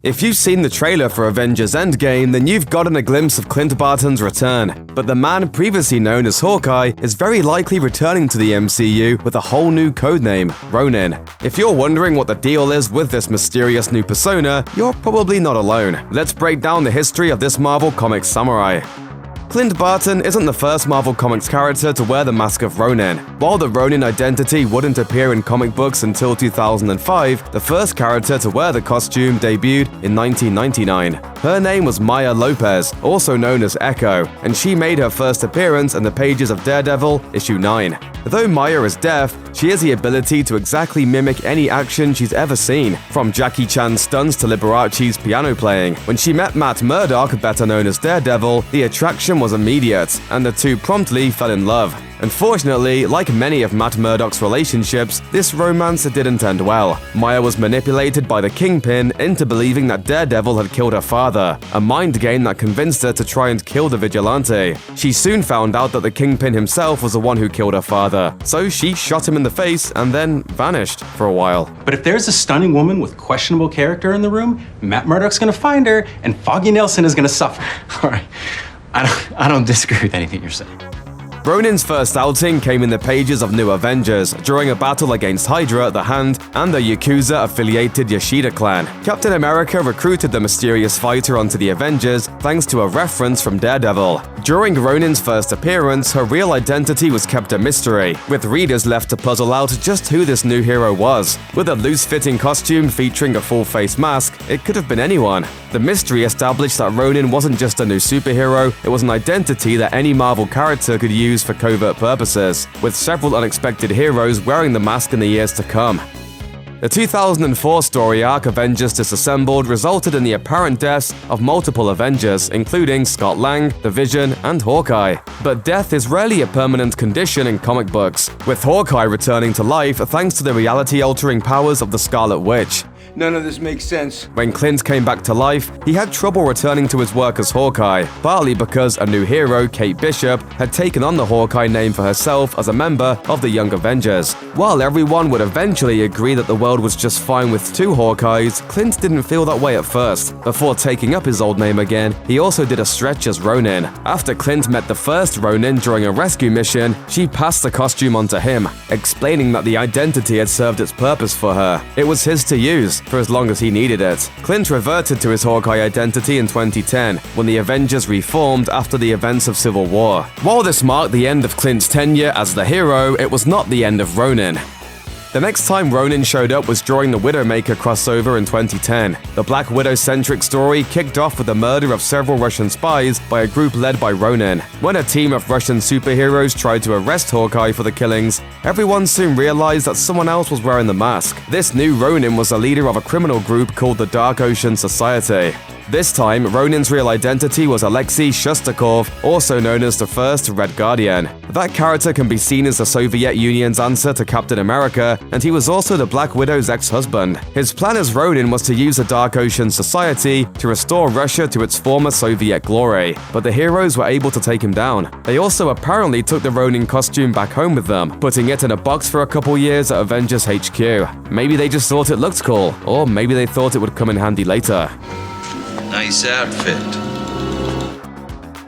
If you've seen the trailer for Avengers Endgame, then you've gotten a glimpse of Clint Barton's return. But the man previously known as Hawkeye is very likely returning to the MCU with a whole new codename, Ronin. If you're wondering what the deal is with this mysterious new persona, you're probably not alone. Let's break down the history of this Marvel Comics samurai. Clint Barton isn't the first Marvel Comics character to wear the mask of Ronin. While the Ronin identity wouldn't appear in comic books until 2005, the first character to wear the costume debuted in 1999. Her name was Maya Lopez, also known as Echo, and she made her first appearance in the pages of Daredevil, issue 9. Though Maya is deaf, she has the ability to exactly mimic any action she's ever seen, from Jackie Chan's stunts to Liberace's piano playing. When she met Matt Murdock, better known as Daredevil, the attraction was immediate, and the two promptly fell in love. Unfortunately, like many of Matt Murdock's relationships, this romance didn't end well. Maya was manipulated by the Kingpin into believing that Daredevil had killed her father, a mind game that convinced her to try and kill the vigilante. She soon found out that the Kingpin himself was the one who killed her father, so she shot him in the face and then vanished for a while. But if there's a stunning woman with questionable character in the room, Matt Murdock's gonna find her, and Foggy Nelson is gonna suffer. All right, I don't disagree with anything you're saying. Ronin's first outing came in the pages of New Avengers during a battle against Hydra, the Hand, and the Yakuza-affiliated Yoshida clan. Captain America recruited the mysterious fighter onto the Avengers thanks to a reference from Daredevil. During Ronin's first appearance, her real identity was kept a mystery, with readers left to puzzle out just who this new hero was. With a loose-fitting costume featuring a full-face mask, it could have been anyone. The mystery established that Ronin wasn't just a new superhero, it was an identity that any Marvel character could use for covert purposes, with several unexpected heroes wearing the mask in the years to come. The 2004 story arc Avengers Disassembled resulted in the apparent deaths of multiple Avengers, including Scott Lang, The Vision, and Hawkeye. But death is rarely a permanent condition in comic books, with Hawkeye returning to life thanks to the reality-altering powers of the Scarlet Witch. None of this makes sense. When Clint came back to life, he had trouble returning to his work as Hawkeye, partly because a new hero, Kate Bishop, had taken on the Hawkeye name for herself as a member of the Young Avengers. While everyone would eventually agree that the world was just fine with two Hawkeyes, Clint didn't feel that way at first. Before taking up his old name again, he also did a stretch as Ronin. After Clint met the first Ronin during a rescue mission, she passed the costume on to him, explaining that the identity had served its purpose for her. It was his to use, for as long as he needed it. Clint reverted to his Hawkeye identity in 2010, when the Avengers reformed after the events of Civil War. While this marked the end of Clint's tenure as the hero, it was not the end of Ronin. The next time Ronin showed up was during the Widowmaker crossover in 2010. The Black Widow-centric story kicked off with the murder of several Russian spies by a group led by Ronin. When a team of Russian superheroes tried to arrest Hawkeye for the killings, everyone soon realized that someone else was wearing the mask. This new Ronin was the leader of a criminal group called the Dark Ocean Society. This time, Ronin's real identity was Alexei Shostakov, also known as the First Red Guardian. That character can be seen as the Soviet Union's answer to Captain America, and he was also the Black Widow's ex-husband. His plan as Ronin was to use the Dark Ocean Society to restore Russia to its former Soviet glory, but the heroes were able to take him down. They also apparently took the Ronin costume back home with them, putting it in a box for a couple years at Avengers HQ. Maybe they just thought it looked cool, or maybe they thought it would come in handy later. Nice outfit.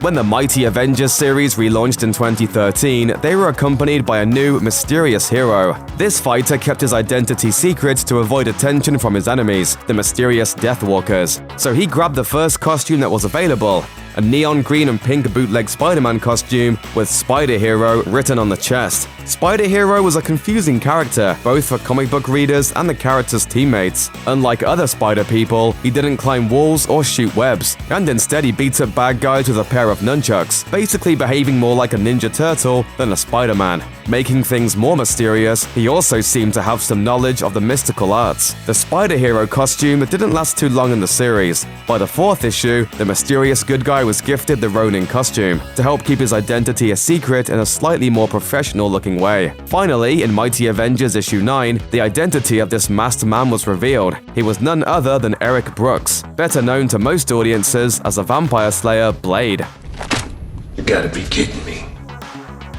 When the Mighty Avengers series relaunched in 2013, they were accompanied by a new, mysterious hero. This fighter kept his identity secret to avoid attention from his enemies, the mysterious Deathwalkers. So he grabbed the first costume that was available, a neon green and pink bootleg Spider-Man costume with Spider Hero written on the chest. Spider Hero was a confusing character, both for comic book readers and the character's teammates. Unlike other Spider people, he didn't climb walls or shoot webs, and instead he beats up bad guys with a pair of nunchucks, basically behaving more like a Ninja Turtle than a Spider-Man. Making things more mysterious, he also seemed to have some knowledge of the mystical arts. The Spider Hero costume didn't last too long in the series. By the fourth issue, the mysterious good guy was gifted the Ronin costume to help keep his identity a secret in a slightly more professional-looking way. Finally, in Mighty Avengers issue 9, the identity of this masked man was revealed. He was none other than Eric Brooks, better known to most audiences as the vampire slayer Blade. You gotta be kidding me.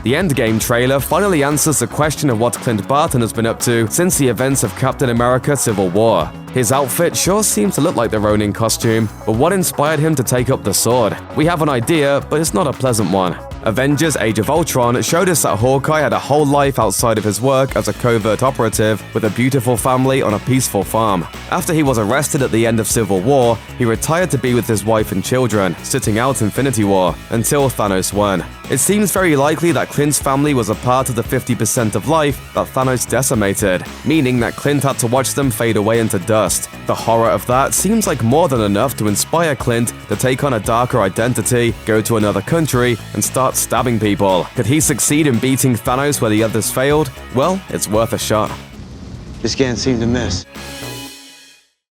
The Endgame trailer finally answers the question of what Clint Barton has been up to since the events of Captain America: Civil War. His outfit sure seems to look like the Ronin costume, but what inspired him to take up the sword? We have an idea, but it's not a pleasant one. Avengers: Age of Ultron showed us that Hawkeye had a whole life outside of his work as a covert operative with a beautiful family on a peaceful farm. After he was arrested at the end of Civil War, he retired to be with his wife and children, sitting out Infinity War, until Thanos won. It seems very likely that Clint's family was a part of the 50% of life that Thanos decimated, meaning that Clint had to watch them fade away into dust. The horror of that seems like more than enough to inspire Clint to take on a darker identity, go to another country, and start stabbing people. Could he succeed in beating Thanos where the others failed? Well, it's worth a shot. Just can't seem to miss.